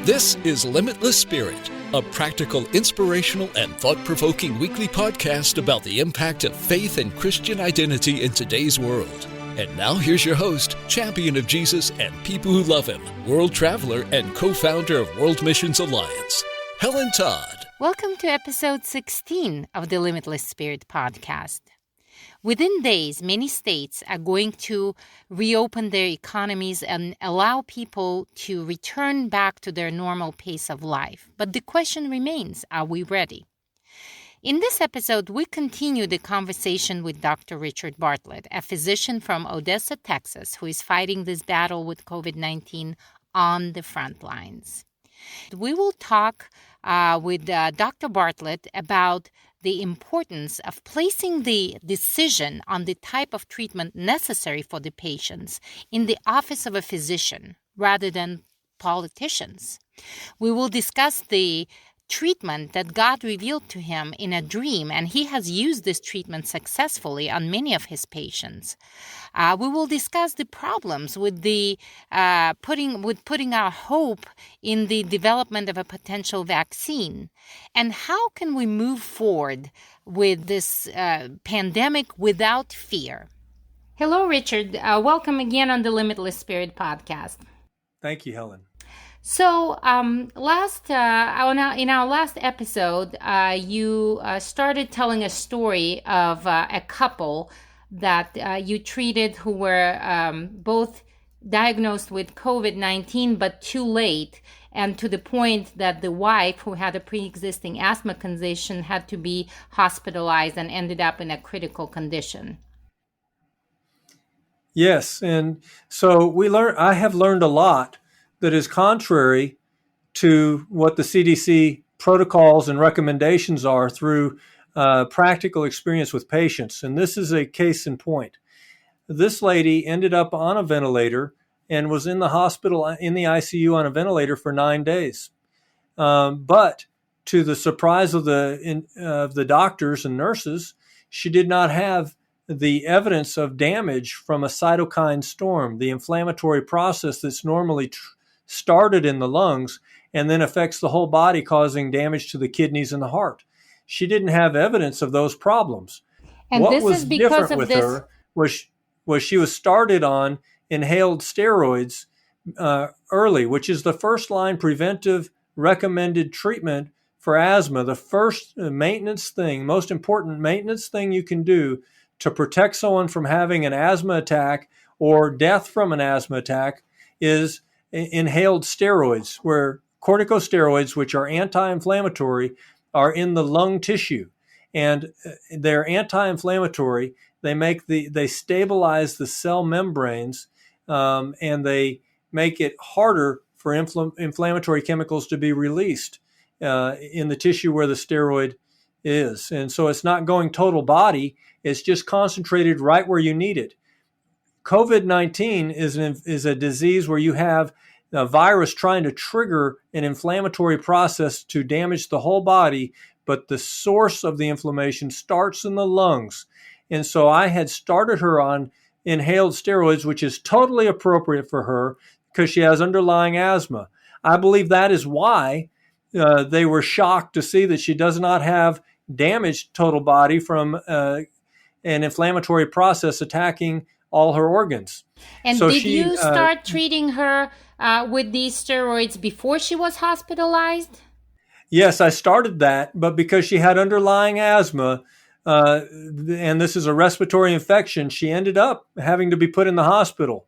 This is Limitless Spirit, a practical, inspirational, and thought-provoking weekly podcast about the impact of faith and Christian identity in today's world. And now here's your host, champion of Jesus and people who love him, world traveler and co-founder of World Missions Alliance, Helen Todd. Welcome to episode 16 of the Limitless Spirit podcast. Within days, many states are going to reopen their economies and allow people to return back to their normal pace of life. But the question remains, are we ready? In this episode, we continue the conversation with Dr. Richard Bartlett, a physician from Odessa, Texas, who is fighting this battle with COVID-19 on the front lines. We will talk with Dr. Bartlett about the importance of placing the decision on the type of treatment necessary for the patients in the office of a physician rather than politicians. We will discuss the treatment that God revealed to him in a dream, and he has used this treatment successfully on many of his patients. We will discuss the problems with putting our hope in the development of a potential vaccine, and how can we move forward with this pandemic without fear. Hello, Richard. Welcome again on the Limitless Spirit podcast. Thank you, Helen. So, in our last episode, you started telling a story of a couple that you treated who were both diagnosed with COVID-19, but too late, and to the point that the wife, who had a pre-existing asthma condition, had to be hospitalized and ended up in a critical condition. Yes, and so I have learned a lot that is contrary to what the CDC protocols and recommendations are through practical experience with patients. And this is a case in point. This lady ended up on a ventilator and was in the hospital, in the ICU on a ventilator for 9 days. But to the surprise of the doctors and nurses, she did not have the evidence of damage from a cytokine storm, the inflammatory process that's normally started in the lungs and then affects the whole body, causing damage to the kidneys and the heart. She didn't have evidence of those problems. And what this was is because different of with this her was she was started on inhaled steroids early, which is the first line preventive recommended treatment for asthma. The first most important maintenance thing you can do to protect someone from having an asthma attack or death from an asthma attack is inhaled steroids, where corticosteroids, which are anti-inflammatory, are in the lung tissue, and they're anti-inflammatory. They stabilize the cell membranes, and they make it harder for inflammatory chemicals to be released in the tissue where the steroid is. And so it's not going total body; it's just concentrated right where you need it. COVID-19 is a disease where you have a virus trying to trigger an inflammatory process to damage the whole body, but the source of the inflammation starts in the lungs. And so I had started her on inhaled steroids, which is totally appropriate for her because she has underlying asthma. I believe that is why they were shocked to see that she does not have damaged total body from an inflammatory process attacking all her organs. And so did you start treating her with these steroids before she was hospitalized? Yes, I started that, but because she had underlying asthma, and this is a respiratory infection, she ended up having to be put in the hospital.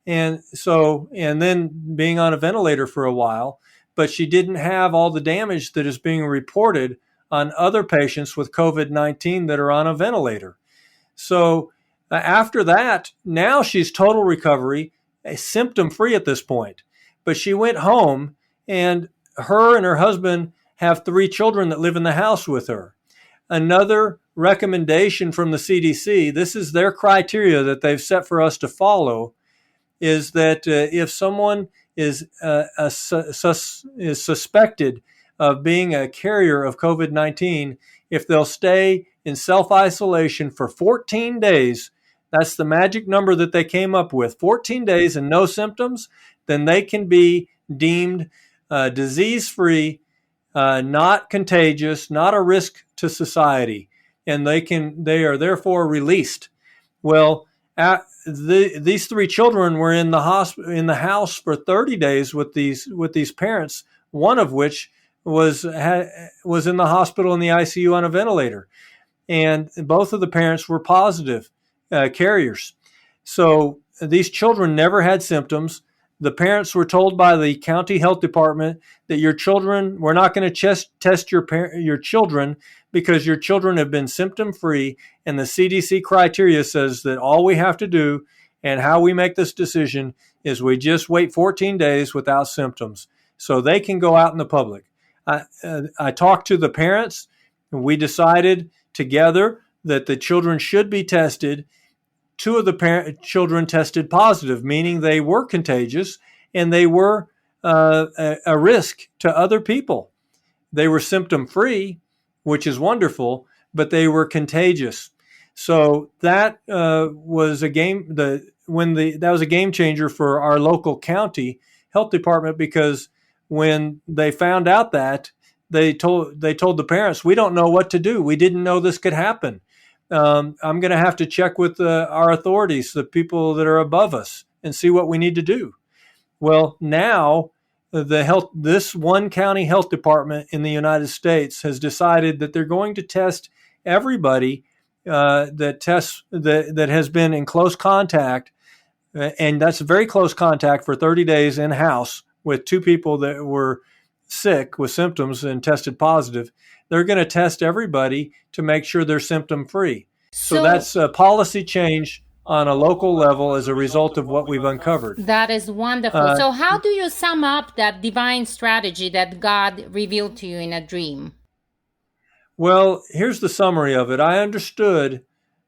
And then being on a ventilator for a while, but she didn't have all the damage that is being reported on other patients with COVID-19 that are on a ventilator. So after that, now she's total recovery, symptom-free at this point. But she went home, and her husband have 3 children that live in the house with her. Another recommendation from the CDC, this is their criteria that they've set for us to follow, is that if someone is suspected of being a carrier of COVID-19, if they'll stay in self-isolation for 14 days, that's the magic number that they came up with, 14 days and no symptoms, then they can be deemed disease-free, not contagious, not a risk to society, and they are therefore released. Well, these three children were in the house for 30 days with these parents, one of which was in the hospital in the ICU on a ventilator, and both of the parents were positive carriers. So these children never had symptoms. The parents were told by the county health department that we're not going to test your children because your children have been symptom-free, and the CDC criteria says that all we have to do and how we make this decision is we just wait 14 days without symptoms so they can go out in the public. I talked to the parents, and we decided together that the children should be tested. Two of the children tested positive, meaning they were contagious and they were a risk to other people. They were symptom-free, which is wonderful, but they were contagious. So that was a game. That was a game changer for our local county health department, because when they found out that, they told the parents, we don't know what to do. We didn't know this could happen. I'm going to have to check with our authorities, the people that are above us, and see what we need to do. Well, now this one county health department in the United States has decided that they're going to test everybody that has been in close contact, and that's very close contact, for 30 days in-house with two people that were sick with symptoms and tested positive. They're going to test everybody to make sure they're symptom-free. So that's a policy change on a local level as a result of what we've uncovered. That is wonderful. So how do you sum up that divine strategy that God revealed to you in a dream? Well, here's the summary of it. I understood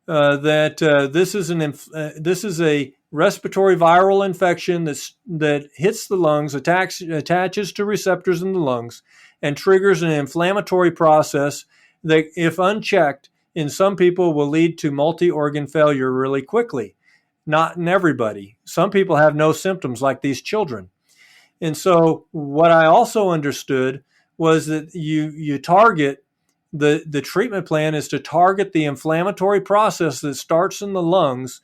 that this is a respiratory viral infection that hits the lungs, attaches to receptors in the lungs, and triggers an inflammatory process that, if unchecked, in some people will lead to multi-organ failure really quickly. Not in everybody. Some people have no symptoms, like these children. And so what I also understood was that you target, the treatment plan is to target the inflammatory process that starts in the lungs,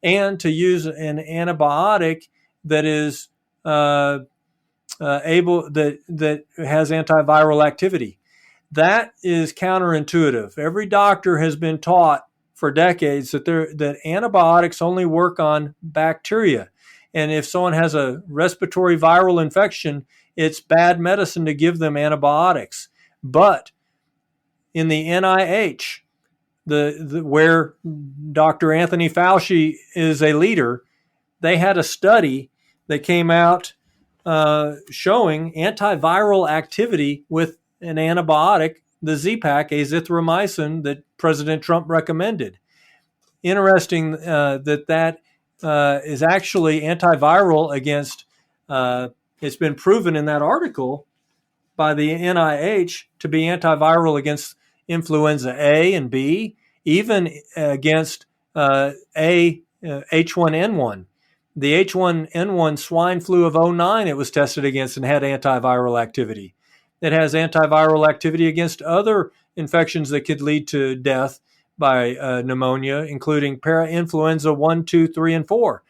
and to use an antibiotic that is that has antiviral activity. That is counterintuitive. Every doctor has been taught for decades that antibiotics only work on bacteria. And if someone has a respiratory viral infection, it's bad medicine to give them antibiotics. But in the NIH, where Dr. Anthony Fauci is a leader, they had a study that came out showing antiviral activity with an antibiotic, the Z-Pak, azithromycin, that President Trump recommended. Interesting that is actually antiviral against, it's been proven in that article by the NIH to be antiviral against influenza A and B, even against H1N1. The H1N1 swine flu of 2009, it was tested against and had antiviral activity. It has antiviral activity against other infections that could lead to death by pneumonia, including parainfluenza 1, 2, 3, and 4.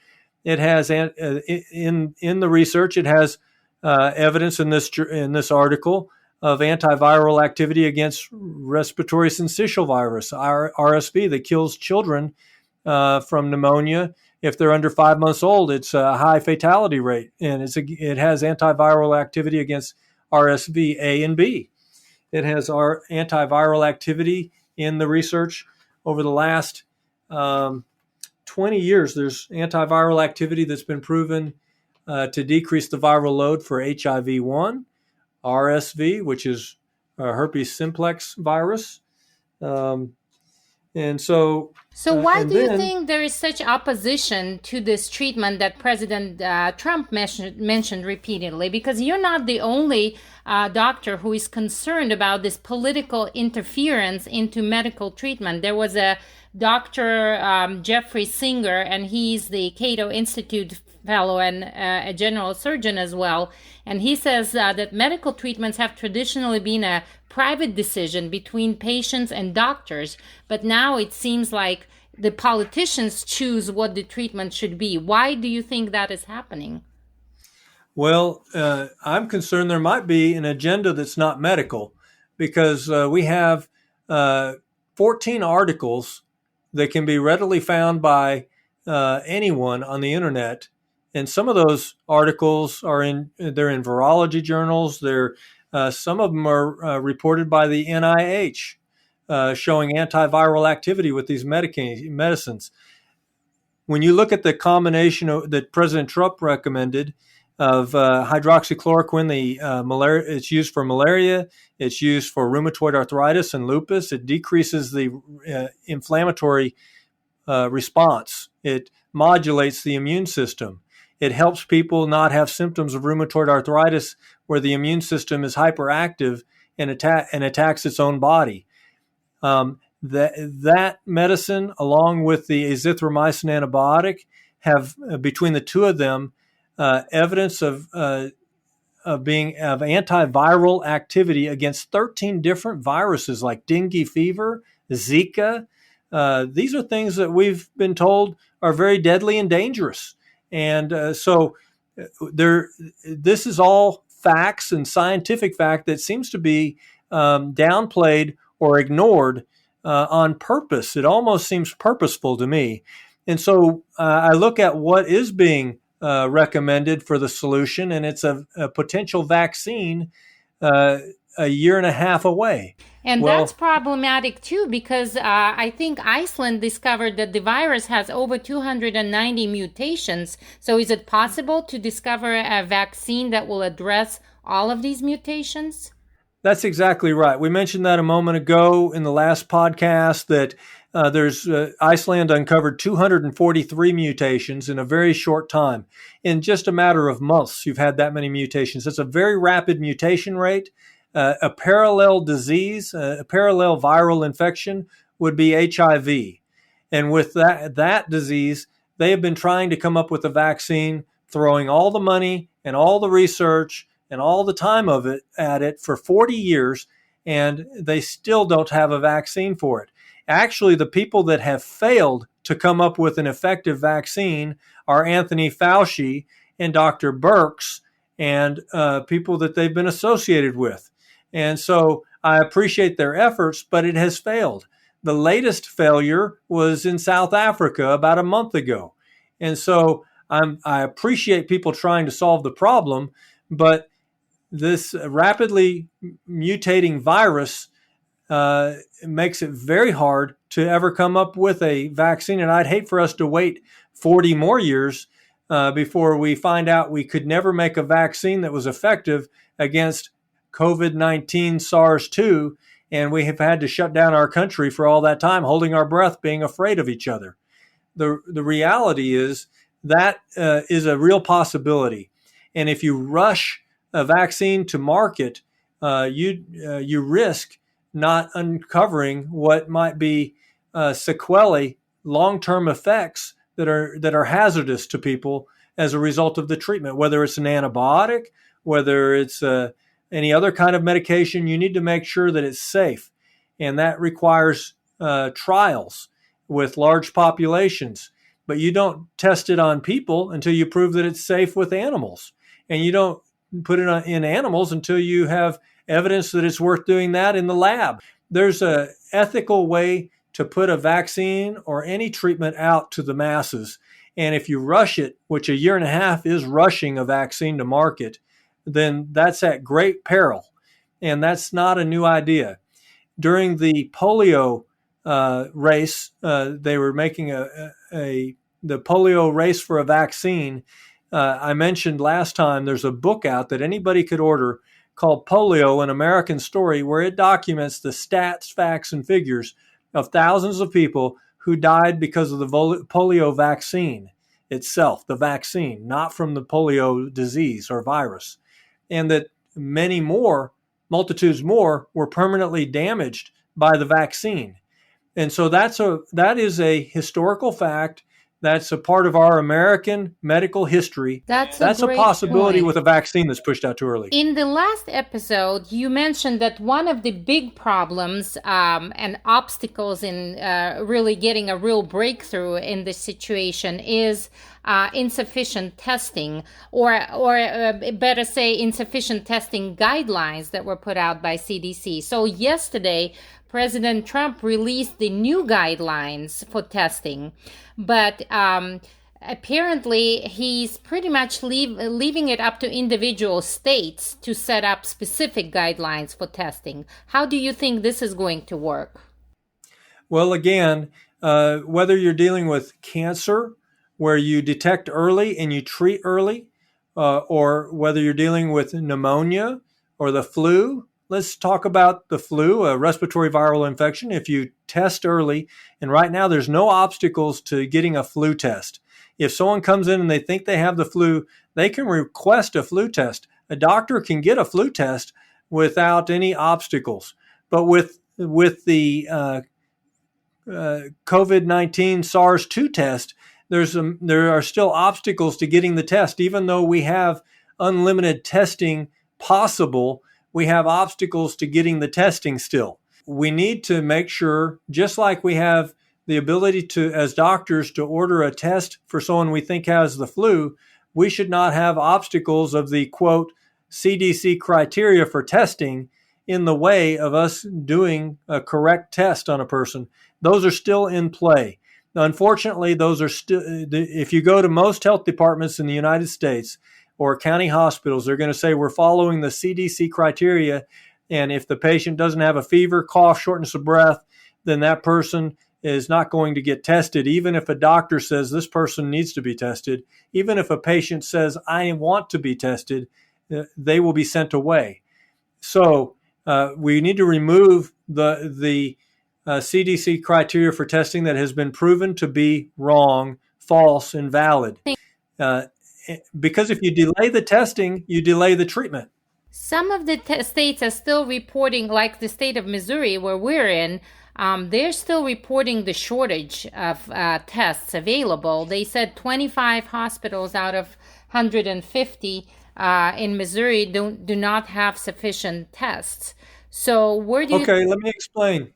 It has in the research, it has evidence in this article of antiviral activity against respiratory syncytial virus, RSV, that kills children from pneumonia. If they're under 5 months old, it's a high fatality rate, and it has antiviral activity against RSV A and B. It has our antiviral activity in the research over the last 20 years. There's antiviral activity that's been proven to decrease the viral load for HIV-1, RSV, which is herpes simplex virus. And so So why And do you then, think there is such opposition to this treatment that President Trump mentioned repeatedly? Because you're not the only doctor who is concerned about this political interference into medical treatment. There was a Dr. Jeffrey Singer, and he's the Cato Institute fellow and a general surgeon as well. And he says that medical treatments have traditionally been a private decision between patients and doctors, but now it seems like the politicians choose what the treatment should be. Why do you think that is happening? well, I'm concerned there might be an agenda that's not medical, because we have 14 articles that can be readily found by anyone on the internet. And some of those articles they're in virology journals. Some of them are reported by the NIH, showing antiviral activity with these medicines. When you look at the combination that President Trump recommended of hydroxychloroquine, it's used for malaria, it's used for rheumatoid arthritis and lupus. It decreases the inflammatory response. It modulates the immune system. It helps people not have symptoms of rheumatoid arthritis where the immune system is hyperactive and attacks its own body. That medicine, along with the azithromycin antibiotic, have between the two of them evidence of antiviral activity against 13 different viruses like dengue fever, Zika. These are things that we've been told are very deadly and dangerous. And so this is all facts and scientific fact that seems to be downplayed or ignored on purpose. It almost seems purposeful to me. And so I look at what is being recommended for the solution, and it's a potential vaccine a year and a half away. And that's problematic too, because I think Iceland discovered that the virus has over 290 mutations. So is it possible to discover a vaccine that will address all of these mutations? That's exactly right. We mentioned that a moment ago in the last podcast that Iceland uncovered 243 mutations in a very short time. In just a matter of months, you've had that many mutations. It's a very rapid mutation rate. A parallel disease, a parallel viral infection would be HIV. And with that disease, they have been trying to come up with a vaccine, throwing all the money and all the research and all the time of it at it for 40 years, and they still don't have a vaccine for it. Actually, the people that have failed to come up with an effective vaccine are Anthony Fauci and Dr. Birx and people that they've been associated with. And so I appreciate their efforts, but it has failed. The latest failure was in South Africa about a month ago. And so I appreciate people trying to solve the problem, but this rapidly mutating virus makes it very hard to ever come up with a vaccine. And I'd hate for us to wait 40 more years before we find out we could never make a vaccine that was effective against COVID-19 SARS-2, and we have had to shut down our country for all that time, holding our breath, being afraid of each other. The reality is that is a real possibility. And if you rush a vaccine to market, you risk not uncovering what might be sequelae, long-term effects that are hazardous to people as a result of the treatment. Whether it's an antibiotic, whether it's any other kind of medication, you need to make sure that it's safe. And that requires trials with large populations. But you don't test it on people until you prove that it's safe with animals. And you don't put it in animals until you have evidence that it's worth doing that in the lab. There's an ethical way to put a vaccine or any treatment out to the masses. And if you rush it, which a year and a half is rushing a vaccine to market, then that's at great peril. And that's not a new idea. During the polio race, they were making the polio race for a vaccine. I mentioned last time there's a book out that anybody could order called Polio, An American Story, where it documents the stats, facts, and figures of thousands of people who died because of the polio vaccine itself, the vaccine, not from the polio disease or virus, and that many more, multitudes more, were permanently damaged by the vaccine. And so that is a historical fact. That's a part of our American medical history. That's a great possibility point. with a vaccine that's pushed out too early. In the last episode, you mentioned that one of the big problems and obstacles in really getting a real breakthrough in this situation is insufficient testing, or better say, insufficient testing guidelines that were put out by CDC. So yesterday, President Trump released the new guidelines for testing, but apparently he's pretty much leaving it up to individual states to set up specific guidelines for testing. How do you think this is going to work? Well, again, whether you're dealing with cancer, where you detect early and you treat early, or whether you're dealing with pneumonia or the flu. Let's talk about the flu, a respiratory viral infection. If you test early, and right now there's no obstacles to getting a flu test. If someone comes in and they think they have the flu, they can request a flu test. A doctor can get a flu test without any obstacles. But with the COVID-19 SARS-2 test, there are still obstacles to getting the test. Even though we have unlimited testing possible, we have obstacles to getting the testing still. We need to make sure, just like we have the ability to, as doctors, to order a test for someone we think has the flu, we should not have obstacles of the, quote, CDC criteria for testing in the way of us doing a correct test on a person. Those are still in play. Unfortunately, those are still, if you go to most health departments in the United States or county hospitals, they're going to say we're following the CDC criteria. And if the patient doesn't have a fever, cough, shortness of breath, then that person is not going to get tested. Even if a doctor says this person needs to be tested, even if a patient says, I want to be tested, they will be sent away. So we need to remove the CDC criteria for testing that has been proven to be wrong, false, invalid. Because if you delay the testing, you delay the treatment. Some of the states are still reporting, like the state of Missouri, where we're in, they're still reporting the shortage of tests available. They said 25 hospitals out of 150 in Missouri do not have sufficient tests. So where do you... Okay, let me explain.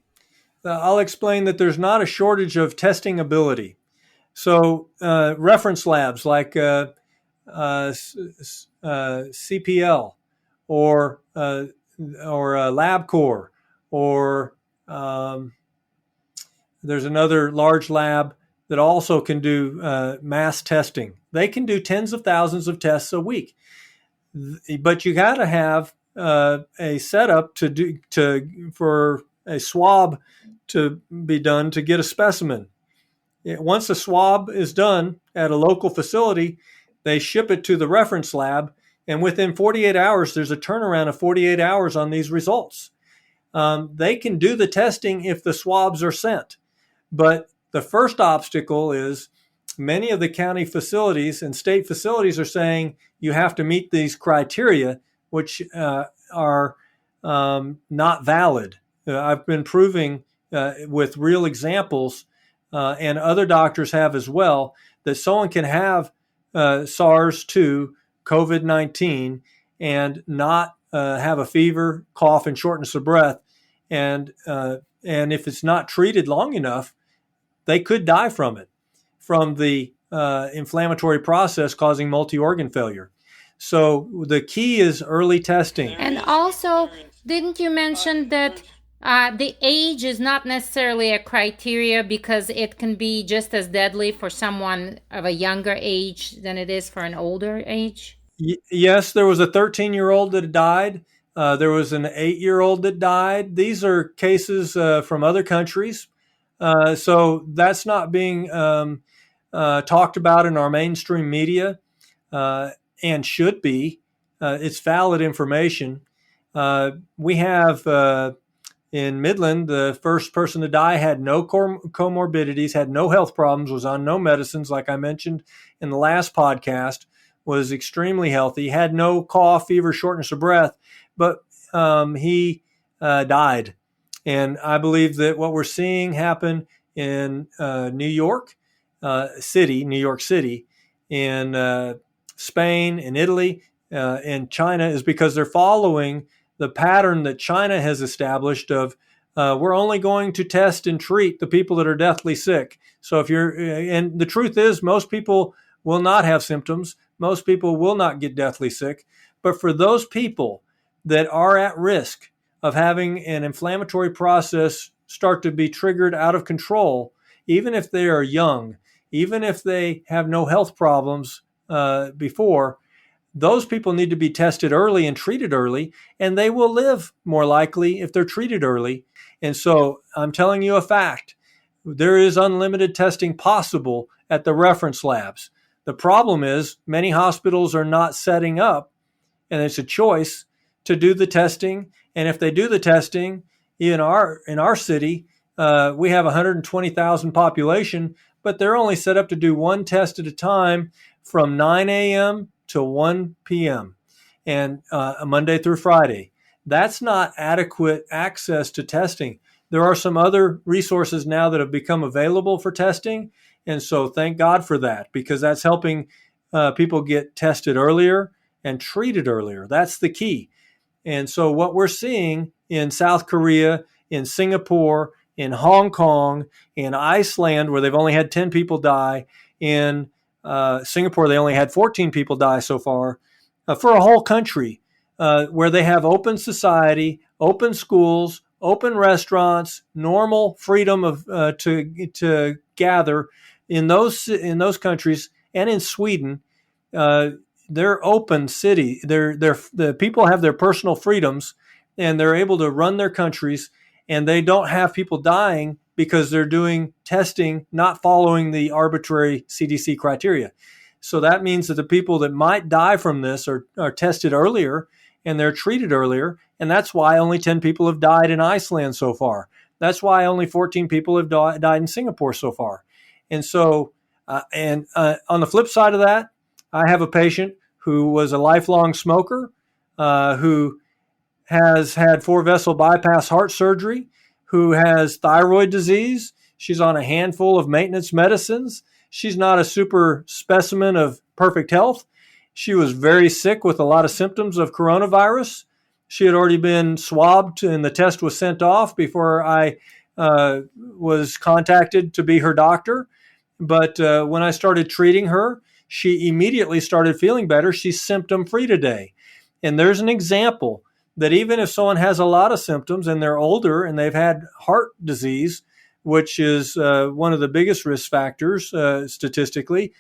I'll explain that there's not a shortage of testing ability. So reference labs like CPL or LabCorp, or there's another large lab that also can do mass testing. They can do tens of thousands of tests a week, but you got to have a setup for a swab to be done to get a specimen. Once a swab is done at a local facility, they ship it to the reference lab, and within 48 hours, there's a turnaround of 48 hours on these results. They can do the testing if the swabs are sent. But the first obstacle is many of the county facilities and state facilities are saying you have to meet these criteria, which are not valid. I've been proving with real examples, and other doctors have as well, that someone can have SARS-2, COVID-19, and not have a fever, cough, and shortness of breath. And if it's not treated long enough, they could die from it, from the inflammatory process causing multi-organ failure. So the key is early testing. And also, didn't you mention that the age is not necessarily a criteria, because it can be just as deadly for someone of a younger age than it is for an older age? Yes, there was a 13-year-old that died. There was an 8-year-old that died. These are cases from other countries. So that's not being talked about in our mainstream media, and should be. It's valid information. We have in Midland, the first person to die had no comorbidities, had no health problems, was on no medicines, like I mentioned in the last podcast, was extremely healthy, had no cough, fever, shortness of breath, but he died. And I believe that what we're seeing happen in New York City, in Spain, in Italy, in China, is because they're following the pattern that China has established of we're only going to test and treat the people that are deathly sick. So and the truth is, most people will not have symptoms. Most people will not get deathly sick. But for those people that are at risk of having an inflammatory process start to be triggered out of control, even if they are young, even if they have no health problems before, those people need to be tested early and treated early, and they will live more likely if they're treated early. And so I'm telling you a fact. There is unlimited testing possible at the reference labs. The problem is many hospitals are not setting up, and it's a choice, to do the testing. And if they do the testing in our city, we have 120,000 population, but they're only set up to do one test at a time from 9 a.m. to 1 p.m. and Monday through Friday. That's not adequate access to testing. There are some other resources now that have become available for testing, and so thank God for that, because that's helping people get tested earlier and treated earlier. That's the key. And so what we're seeing in South Korea, in Singapore, in Hong Kong, in Iceland, where they've only had 10 people die, in Singapore, they only had 14 people die so far, for a whole country, where they have open society, open schools, open restaurants, normal freedom of to gather in those countries, and in Sweden, they're open city. The people have their personal freedoms, and they're able to run their countries, and they don't have people dying because they're doing testing, not following the arbitrary CDC criteria. So that means that the people that might die from this are tested earlier, and they're treated earlier. And that's why only 10 people have died in Iceland so far. That's why only 14 people have died in Singapore so far. And so, on the flip side of that, I have a patient who was a lifelong smoker, who has had 4-vessel bypass heart surgery, who has thyroid disease. She's on a handful of maintenance medicines. She's not a super specimen of perfect health. She was very sick with a lot of symptoms of coronavirus. She had already been swabbed, and the test was sent off before I was contacted to be her doctor. But when I started treating her, she immediately started feeling better. She's symptom-free today. And there's an example that even if someone has a lot of symptoms and they're older and they've had heart disease, which is one of the biggest risk factors statistically,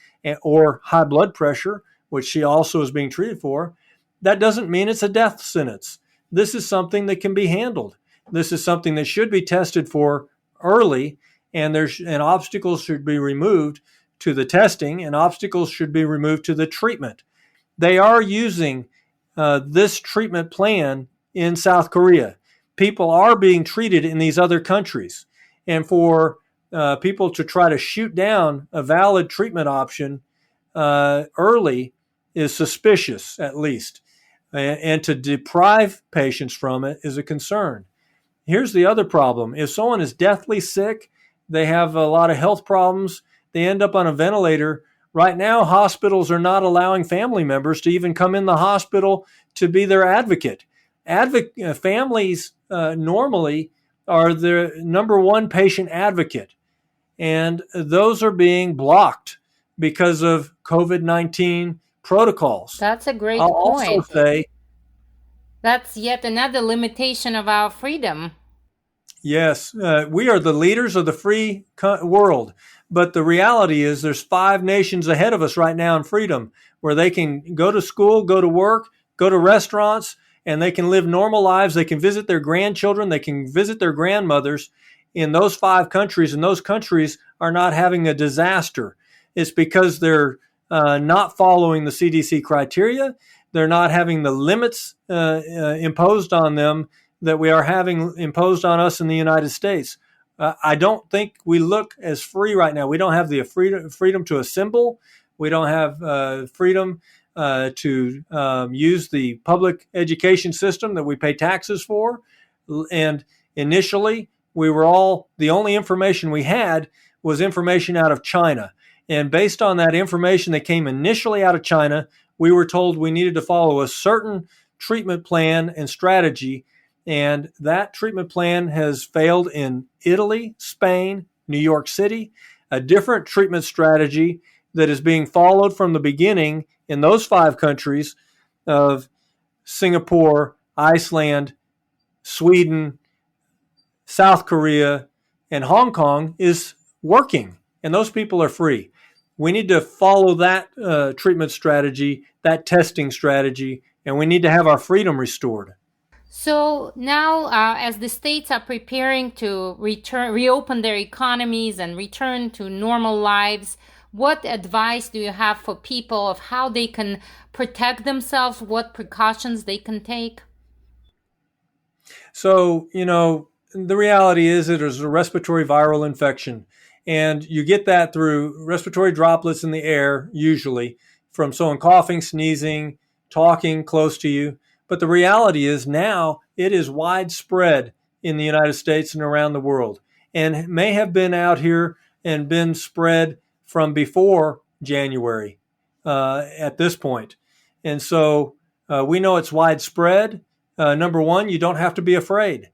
or high blood pressure, which she also is being treated for, that doesn't mean it's a death sentence. This is something that can be handled. This is something that should be tested for early, and obstacles should be removed to the testing, and obstacles should be removed to the treatment. They are using this treatment plan in South Korea. People are being treated in these other countries. And for people to try to shoot down a valid treatment option early is suspicious, at least. And to deprive patients from it is a concern. Here's the other problem. If someone is deathly sick, they have a lot of health problems, they end up on a ventilator. Right now, hospitals are not allowing family members to even come in the hospital to be their advocate. Families normally are the number one patient advocate, and those are being blocked because of COVID-19 protocols. That's a great I'll point. also say, that's yet another limitation of our freedom. yes, we are the leaders of the free world. But the reality is there's 5 nations ahead of us right now in freedom, where they can go to school, go to work, go to restaurants, and they can live normal lives. They can visit their grandchildren. They can visit their grandmothers in those 5 countries, and those countries are not having a disaster. It's because they're not following the CDC criteria. They're not having the limits imposed on them that we are having imposed on us in the United States. I don't think we look as free right now. We don't have the freedom to assemble. We don't have freedom to use the public education system that we pay taxes for. And initially, the only information we had was information out of China. And based on that information that came initially out of China, we were told we needed to follow a certain treatment plan and strategy. And that treatment plan has failed in Italy, Spain, New York City. A different treatment strategy that is being followed from the beginning in those 5 countries of Singapore, Iceland, Sweden, South Korea, and Hong Kong is working, and those people are free. We need to follow that treatment strategy, that testing strategy, and we need to have our freedom restored. So now, as the states are preparing to reopen their economies and return to normal lives, what advice do you have for people of how they can protect themselves, what precautions they can take? So, the reality is that there's a respiratory viral infection, and you get that through respiratory droplets in the air, usually from someone coughing, sneezing, talking close to you. But the reality is now it is widespread in the United States and around the world, and may have been out here and been spread from before January at this point. And so we know it's widespread. Number one, you don't have to be afraid.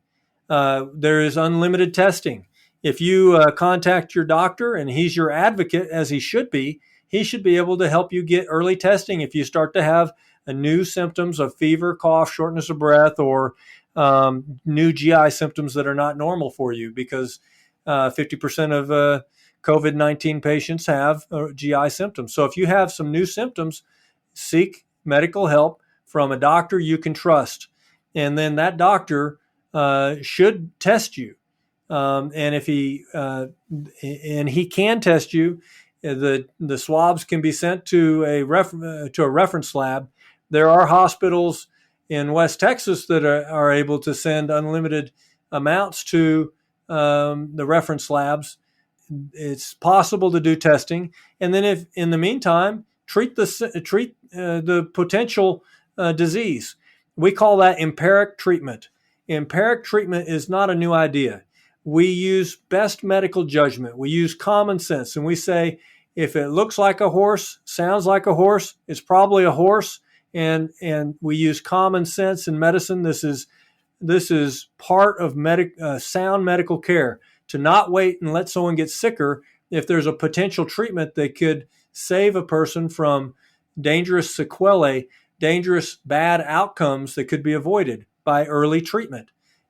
There is unlimited testing. If you contact your doctor and he's your advocate, as he should be able to help you get early testing if you start to have new symptoms of fever, cough, shortness of breath, or new GI symptoms that are not normal for you, because 50% of COVID-19 patients have GI symptoms. So if you have some new symptoms, seek medical help from a doctor you can trust. And then that doctor should test you. And if he can test you, the swabs can be sent to a reference lab. There are hospitals in West Texas that are able to send unlimited amounts to the reference labs. It's possible to do testing, and then if in the meantime treat the potential disease. We call that empiric treatment. Empiric treatment is not a new idea. We use best medical judgment. We use common sense, and we say if it looks like a horse, sounds like a horse, it's probably a horse. And we use common sense in medicine. This is part of sound medical care, to not wait and let someone get sicker if there's a potential treatment that could save a person from dangerous sequelae, dangerous bad outcomes that could be avoided by early treatment.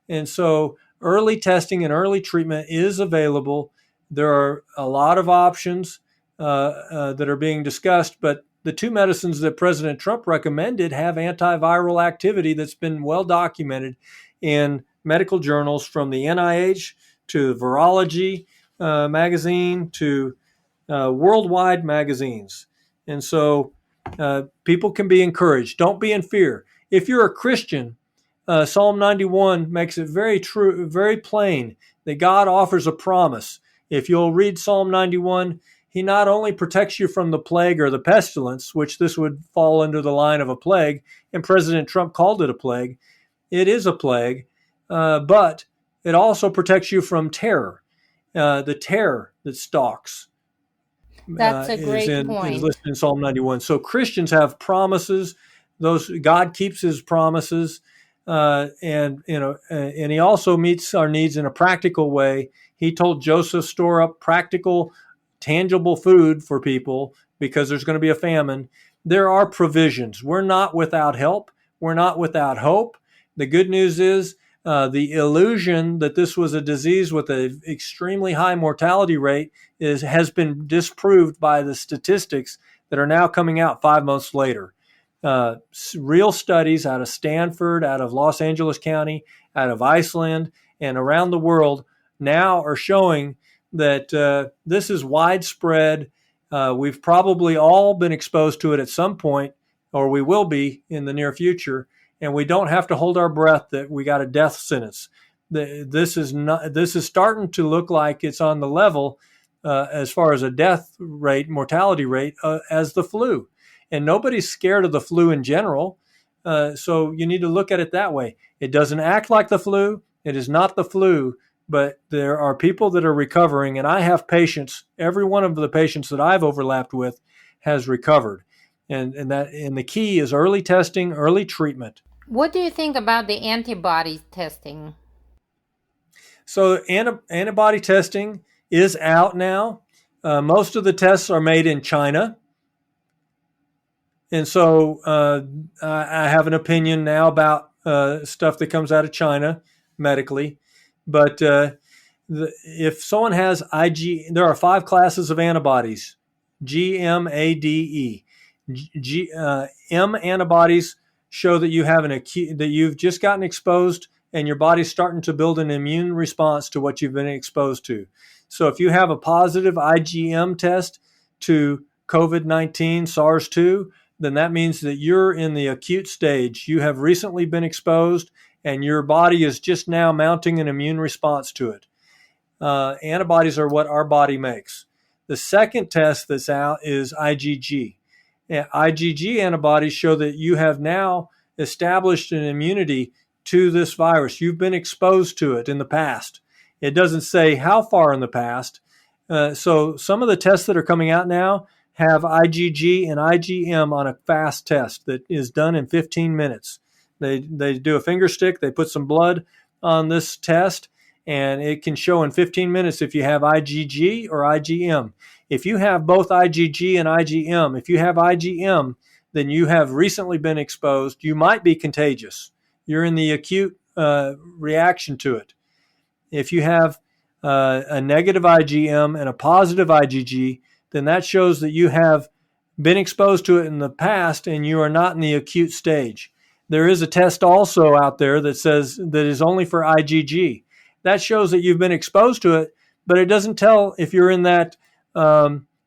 And so early testing and early treatment is available. There are a lot of options that are being discussed, but the 2 medicines that President Trump recommended have antiviral activity that's been well documented in medical journals, from the NIH to Virology magazine to worldwide magazines. And so people can be encouraged. Don't be in fear. If you're a Christian, Psalm 91 makes it very true, very plain that God offers a promise. If you'll read Psalm 91, he not only protects you from the plague or the pestilence, which this would fall under the line of a plague, and President Trump called it a plague. It is a plague, but it also protects you from terror, the terror that stalks. That's a great point. Is listed in Psalm 91. So Christians have promises. God keeps his promises, and he also meets our needs in a practical way. He told Joseph, store up practical, tangible food for people because there's going to be a famine. There are provisions. We're not without help. We're not without hope. The good news is the illusion that this was a disease with an extremely high mortality rate has been disproved by the statistics that are now coming out 5 months later. Real studies out of Stanford, out of Los Angeles County, out of Iceland, and around the world now are showing that this is widespread. We've probably all been exposed to it at some point, or we will be in the near future. and we don't have to hold our breath that we got a death sentence. This is starting to look like it's on the level as far as a death rate, mortality rate, as the flu. And nobody's scared of the flu in general. So you need to look at it that way. It doesn't act like the flu. It is not the flu, but there are people that are recovering, and I have patients. Every one of the patients that I've overlapped with has recovered. And the key is early testing, early treatment. What do you think about the antibody testing? So antibody testing is out now. Most of the tests are made in China. And so I have an opinion now about stuff that comes out of China medically. But if someone has there are 5 classes of antibodies, GMADE. M antibodies show that you have that you've just gotten exposed and your body's starting to build an immune response to what you've been exposed to. So if you have a positive IgM test to COVID-19, SARS-2, then that means that you're in the acute stage. You have recently been exposed and your body is just now mounting an immune response to it. Antibodies are what our body makes. The second test that's out is IgG. IgG antibodies show that you have now established an immunity to this virus. You've been exposed to it in the past. It doesn't say how far in the past. So some of the tests that are coming out now have IgG and IgM on a fast test that is done in 15 minutes. They do a finger stick, they put some blood on this test, and it can show in 15 minutes if you have IgG or IgM. If you have both IgG and IgM, if you have IgM, then you have recently been exposed. You might be contagious. You're in the acute reaction to it. If you have a negative IgM and a positive IgG, then that shows that you have been exposed to it in the past and you are not in the acute stage. There is a test also out there that says that is only for IgG. That shows that you've been exposed to it, but it doesn't tell if you're in that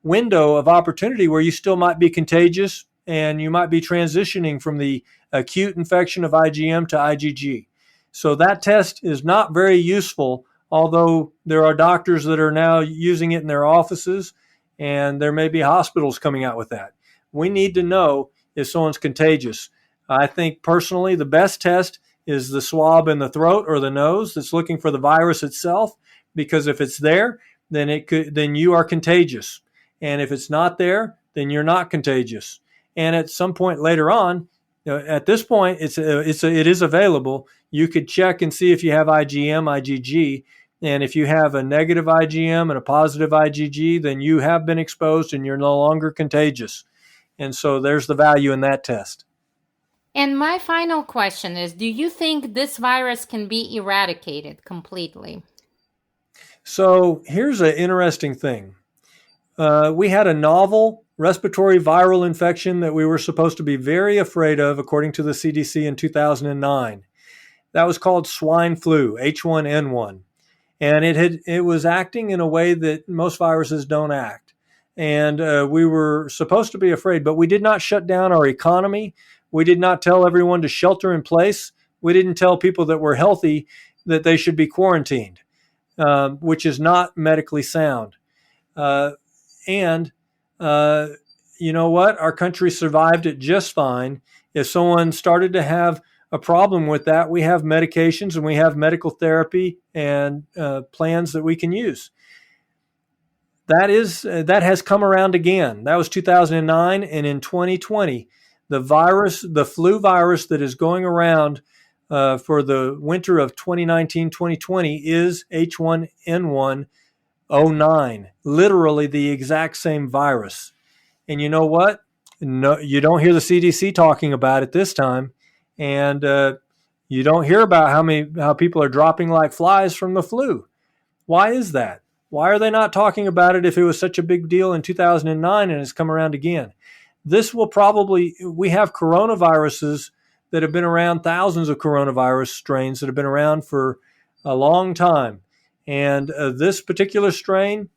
window of opportunity where you still might be contagious and you might be transitioning from the acute infection of IgM to IgG. So that test is not very useful, although there are doctors that are now using it in their offices, and there may be hospitals coming out with that. We need to know if someone's contagious. I think personally the best test is the swab in the throat or the nose that's looking for the virus itself, because if it's there, then you are contagious. And if it's not there, then you're not contagious. And at some point later on, at this point, it is available. You could check and see if you have IgM, IgG, and if you have a negative IgM and a positive IgG, then you have been exposed and you're no longer contagious. And so there's the value in that test. And my final question is, do you think this virus can be eradicated completely? So here's an interesting thing. We had a novel respiratory viral infection that we were supposed to be very afraid of, according to the CDC in 2009. That was called swine flu, H1N1. And it was acting in a way that most viruses don't act. And we were supposed to be afraid, but we did not shut down our economy. We did not tell everyone to shelter in place. We didn't tell people that were healthy that they should be quarantined, which is not medically sound. And you know what? Our country survived it just fine. If someone started to have a problem with that, we have medications and we have medical therapy and plans that we can use. That has come around again. That was 2009, and in 2020, the flu virus that is going around for the winter of 2019-2020 is H1N1-09, literally the exact same virus. And you know what? No, you don't hear the CDC talking about it this time, and you don't hear about how people are dropping like flies from the flu. Why is that? Why are they not talking about it if it was such a big deal in 2009 and it's come around again? We have coronaviruses that have been around, thousands of coronavirus strains that have been around for a long time. And this particular strain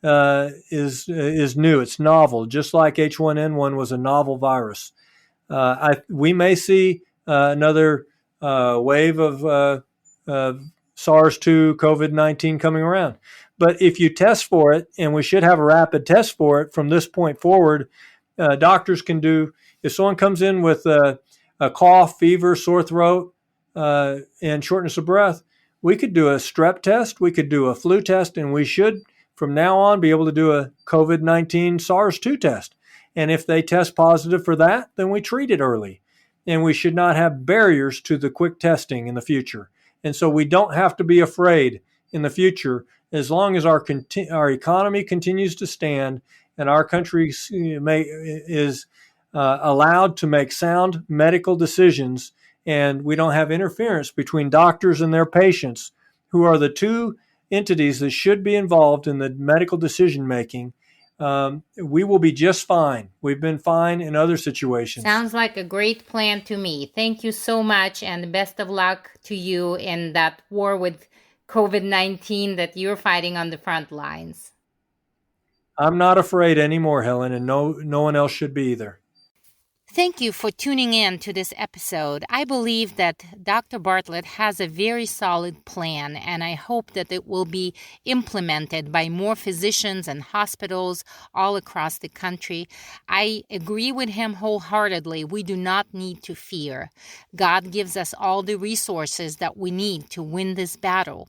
is new. It's novel, just like H1N1 was a novel virus. We may see another wave of SARS-2, COVID-19 coming around. But if you test for it, and we should have a rapid test for it from this point forward, doctors can do, if someone comes in with a cough, fever, sore throat, and shortness of breath, we could do a strep test, we could do a flu test, and we should, from now on, be able to do a COVID-19 SARS-2 test. And if they test positive for that, then we treat it early. And we should not have barriers to the quick testing in the future. And so we don't have to be afraid in the future, as long as our economy continues to stand and our country is allowed to make sound medical decisions, and we don't have interference between doctors and their patients, who are the two entities that should be involved in the medical decision making. We will be just fine. We've been fine in other situations. Sounds like a great plan to me. Thank you so much, and best of luck to you in that war with COVID-19 that you're fighting on the front lines. I'm not afraid anymore, Helen, and no one else should be either. Thank you for tuning in to this episode. I believe that Dr. Bartlett has a very solid plan, and I hope that it will be implemented by more physicians and hospitals all across the country. I agree with him wholeheartedly. We do not need to fear. God gives us all the resources that we need to win this battle.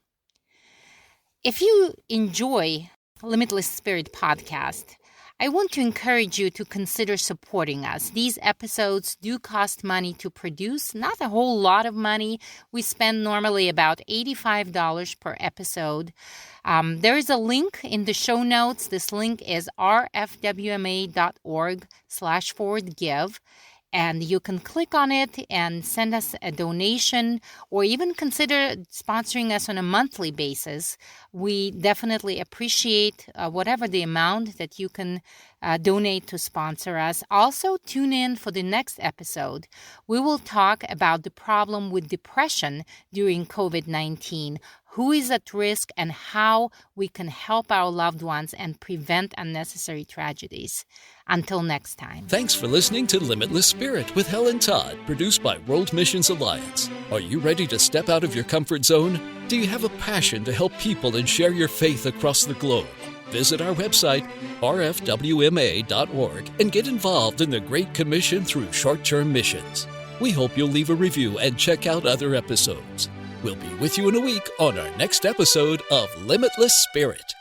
If you enjoy Limitless Spirit podcast, I want to encourage you to consider supporting us. These episodes do cost money to produce, not a whole lot of money. We spend normally about $85 per episode. There is a link in the show notes. This link is rfwma.org/forward-give. And you can click on it and send us a donation, or even consider sponsoring us on a monthly basis. We definitely appreciate whatever the amount that you can donate to sponsor us. Also, tune in for the next episode. We will talk about the problem with depression during COVID-19, who is at risk, and how we can help our loved ones and prevent unnecessary tragedies. Until next time. Thanks for listening to Limitless Spirit with Helen Todd, produced by World Missions Alliance. Are you ready to step out of your comfort zone? Do you have a passion to help people and share your faith across the globe? Visit our website, rfwma.org, and get involved in the Great Commission through short-term missions. We hope you'll leave a review and check out other episodes. We'll be with you in a week on our next episode of Limitless Spirit.